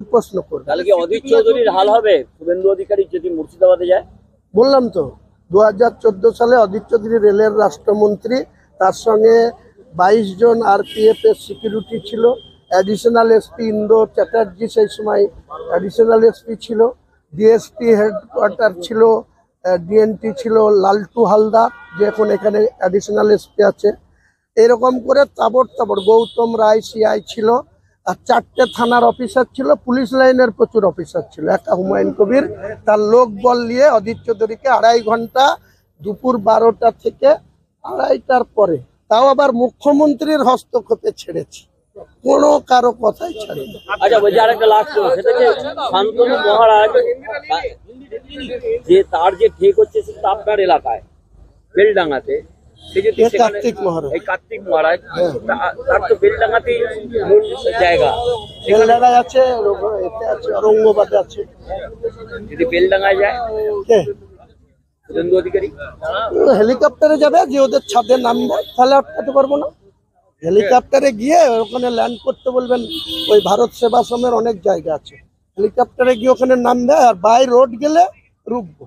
প্রশ্ন করবে। তাহলে কি অধীর চৌধুরীর হাল হবে শুভেন্দু অধিকারী যদি মুর্শিদাবাদে যায়? বললাম তো 2014 সালে অধীর চৌধুরী রেলের রাষ্ট্রমন্ত্রী, তার সঙ্গে 22 জন আরপিএফ এর সিকিউরিটি ছিল, অ্যাডিশনাল এসপি ইন্দো চ্যাটার্জি সেই সময় অ্যাডিশনাল এসপি ছিল, ডিএসপি হেডকোয়ার্টার ছিল, ডিএনটি ছিল লালটু হালদার, যে এখন এখানে অ্যাডিশনাল এসপি আছে। এরকম করে তাবড় তাবড় গৌতম রায় সিআই ছিল, আর 4টে থানার অফিসার ছিল, পুলিশ লাইনের প্রচুর অফিসার ছিল। একটা হুমায়ুন কবির তার লোক বল নিয়ে অধীর চৌধুরীকে 2.5 ঘন্টা দুপুর 12টা থেকে 2:30টার পরে, তাও আবার মুখ্যমন্ত্রীর হস্তক্ষেপে ছেড়েছি, কোনো কারো কথাই ছাড়িনি। আচ্ছা, বলছি আরেকটা লাস্ট, সেটা যে শান্তনু মহারাজ যে তার যে ঠেক হচ্ছে সেটা আপনার এলাকায় বেলডাঙ্গাতে, কার্তিক মহারাজ, এই কার্তিক মহারাজ তার তো বেলডাঙ্গাতেই মূল জায়গা, বেলডাঙ্গায় আছে, এতে আছে, ঔরঙ্গাবাদে আছে। যদি বেলডাঙ্গায় যায় কে শুভেন্দু অধিকারী হেলিকপ্টারে যাবে, যে ওদের ছাদে নামবে, তাহলে আটকাতে পারবো না। হেলিকপ্টারে গিয়ে ওখানে ল্যান্ড করতে বলবেন, ওই ভারত সেবাশ্রমের অনেক জায়গা আছে, হেলিকপ্টারে গিয়ে ওখানে নামবে, আর বাই রোড গেলে রুকবো।